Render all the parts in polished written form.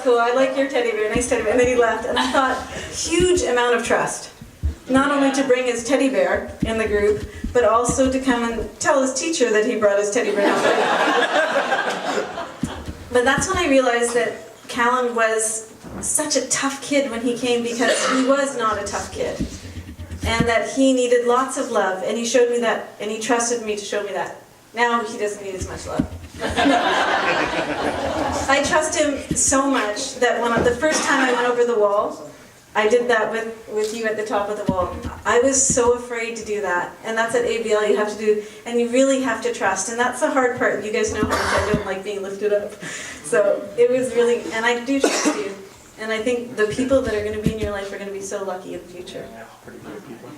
cool. I like your teddy bear. Nice teddy bear. And then he left. And I thought, huge amount of trust. Not only to bring his teddy bear in the group, but also to come and tell his teacher that he brought his teddy bear. But that's when I realized that Callan was such a tough kid when he came, because he was not a tough kid. And that he needed lots of love. And he showed me that, and he trusted me to show me that. Now he doesn't need as much love. I trust him so much that when the first time I went over the wall, I did that with you at the top of the wall. I was so afraid to do that. And that's at ABL, you have to do, and you really have to trust. And that's the hard part. You guys know how much I don't like being lifted up. So it was really, and I do trust you. And I think the people that are going to be in your life are going to be so lucky in the future. Yeah, pretty good people.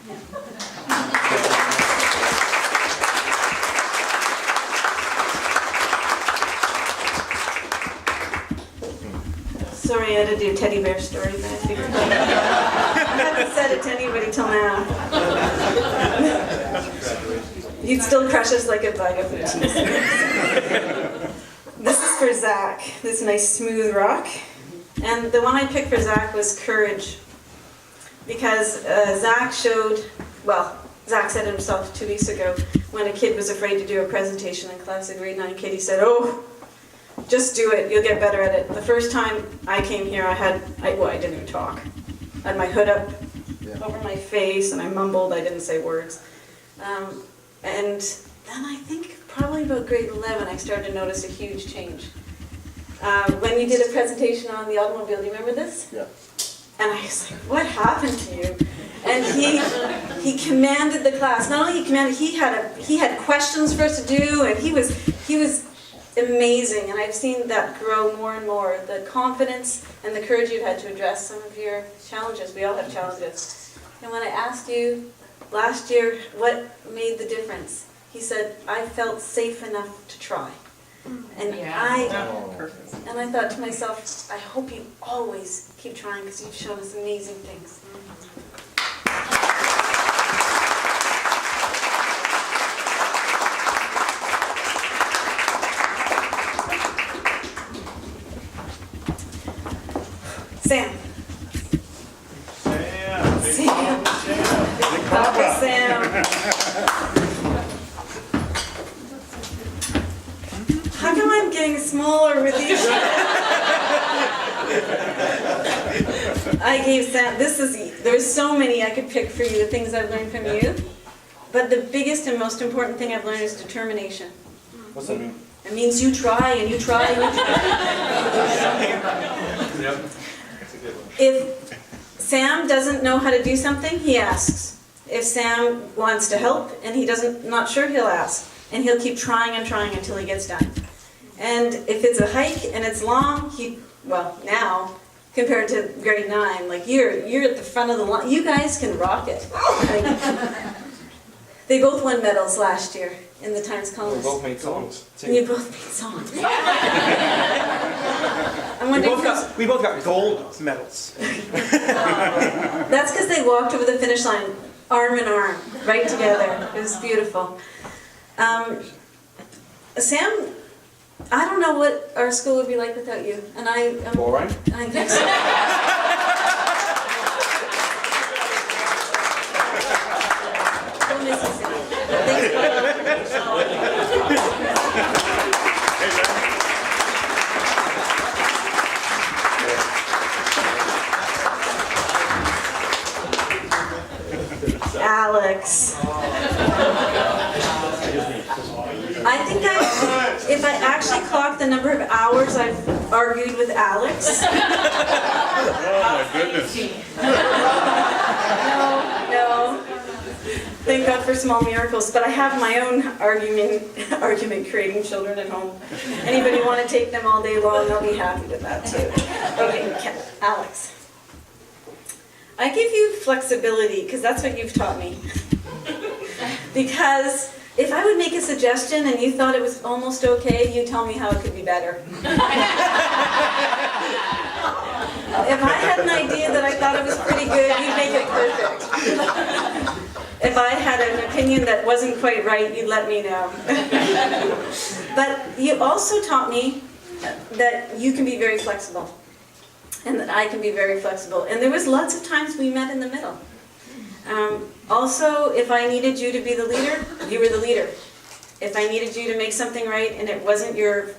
Sorry, I had to do a teddy bear story, but I figured I haven't said it to anybody till now. You'd still crush us like a bag of cheese. This is for Zach, this nice smooth rock. And the one I picked for Zach was courage. Because Zach showed, well, Zach said it himself 2 weeks ago, when a kid was afraid to do a presentation in class, a grade 9 kid, he said, "Oh, just do it, you'll get better at it." The first time I came here, I didn't even talk. I had my hood up over my face, and I mumbled, I didn't say words. And then I think probably about grade 11, I started to notice a huge change. When you did a presentation on the automobile, do you remember this? Yeah. And I was like, what happened to you? And he commanded the class. Not only he commanded, he had questions for us to do, and he was amazing. And I've seen that grow more and more. The confidence and the courage you've had to address some of your challenges. We all have challenges. And when I asked you last year what made the difference, he said, I felt safe enough to try. And I thought to myself, I hope you always keep trying, because you've shown us amazing things. Sam. Sam. Papa Sam. How come I'm getting smaller with each? I gave Sam, there's so many I could pick for you, the things I've learned from you. But the biggest and most important thing I've learned is determination. What's that mean? It means you try and you try and you try. Yep. If Sam doesn't know how to do something, he asks. If Sam wants to help and he not sure, he'll ask. And he'll keep trying and trying until he gets done. And if it's a hike and it's long, now, compared to grade 9, like you're at the front of the line. You guys can rock it. They both won medals last year in the Times Columns. We both made songs. And you both made songs. I'm wondering We both got gold medals. That's because they walked over the finish line, arm in arm, right together. It was beautiful. Sam, I don't know what our school would be like without you, and Boring? I think so. We'll miss you, Sam. Thanks for Alex. I think if I actually clocked the number of hours I've argued with Alex. Oh my goodness. No. Thank God for small miracles. But I have my own argument creating children at home. Anybody want to take them all day long, I'll be happy with that too. Okay, Alex. I give you flexibility because that's what you've taught me. Because if I would make a suggestion and you thought it was almost okay, you tell me how it could be better. If I had an idea that I thought it was pretty good, you'd make it perfect. If I had an opinion that wasn't quite right, you'd let me know. But you also taught me that you can be very flexible. and that I can be very flexible. And there was lots of times we met in the middle. Also, if I needed you to be the leader, you were the leader. If I needed you to make something right and it wasn't your,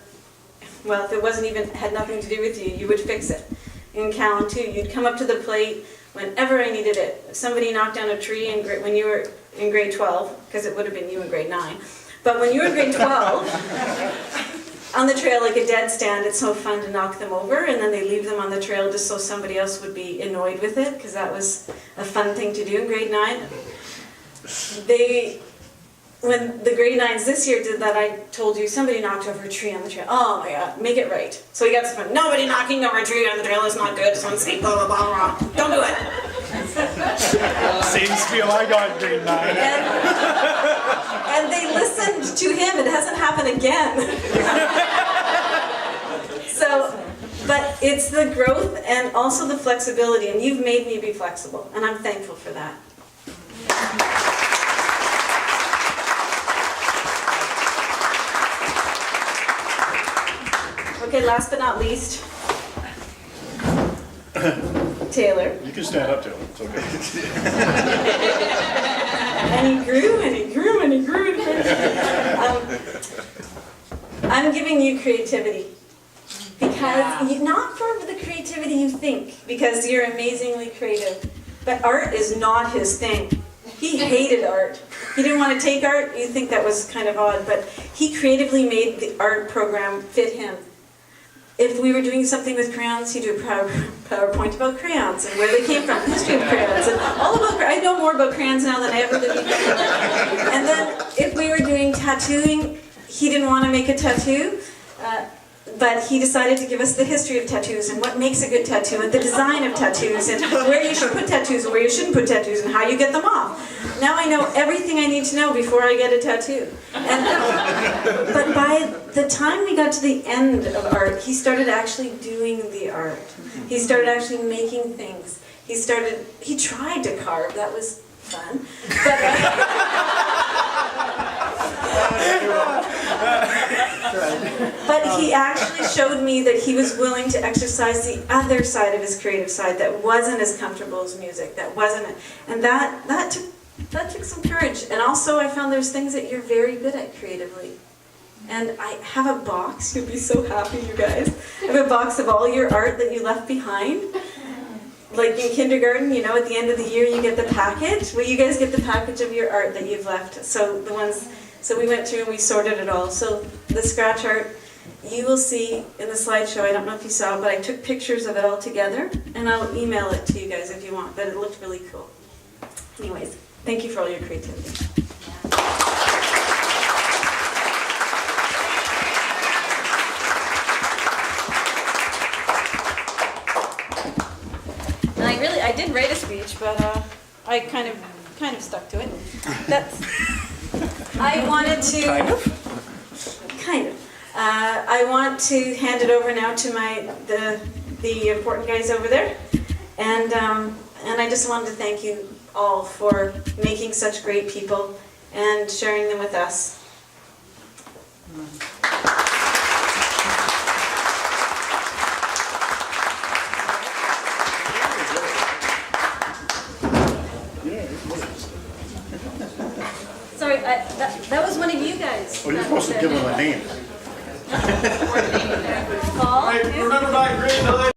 well, if it wasn't even, had nothing to do with you, you would fix it. In Callan too, you'd come up to the plate whenever I needed it. If somebody knocked down a tree when you were in grade 12, because it would have been you in grade 9, but when you were in grade 12, on the trail like a dead stand, it's so fun to knock them over, and then they leave them on the trail just so somebody else would be annoyed with it, because that was a fun thing to do in grade 9. When the grade 9s this year did that, I told you somebody knocked over a tree on the trail. Oh my god, make it right. So we got some fun. Nobody knocking over a tree on the trail is not good. It's unsafe, blah, blah, blah, blah. Don't do it. Same spiel I got in grade 9. And they listened to him. It hasn't happened again. So, but it's the growth and also the flexibility, and you've made me be flexible, and I'm thankful for that. Okay, last but not least, Taylor. You can stand up to him, it's okay. And he grew, and he grew, and he grew. I'm giving you creativity. Because, not for the creativity you think, because you're amazingly creative. But art is not his thing. He hated art. He didn't want to take art. You think that was kind of odd, but he creatively made the art program fit him. If we were doing something with crayons, he'd do a PowerPoint about crayons and where they came from, history of crayons, and all about. I know more about crayons now than I ever did before. And then if we were doing tattooing, he didn't want to make a tattoo, but he decided to give us the history of tattoos and what makes a good tattoo and the design of tattoos and where you should put tattoos and where you shouldn't put tattoos and how you get them off. Now I know everything I need to know before I get a tattoo. But by the time we got to the end of art, he started actually doing the art. He started actually making things. He tried to carve, that was fun. But he actually showed me that he was willing to exercise the other side of his creative side that wasn't as comfortable as music, and that took some courage. And also I found there's things that you're very good at creatively. And I have a box, you'll be so happy, you guys. I have a box of all your art that you left behind. Like in kindergarten, you know, at the end of the year you get the package. Well, you guys get the package of your art that you've left. So we went through and we sorted it all. So the scratch art, you will see in the slideshow, I don't know if you saw, but I took pictures of it all together, and I'll email it to you guys if you want, but it looked really cool. Anyways, thank you for all your creativity. And I did write a speech, but I kind of stuck to it. I wanted to... Kind of. I want to hand it over now to the important guys over there, and I just wanted to thank you all for making such great people and sharing them with us. Sorry, that was one of you guys. Well, you're supposed to give him a name. Paul? Remember my grade 9?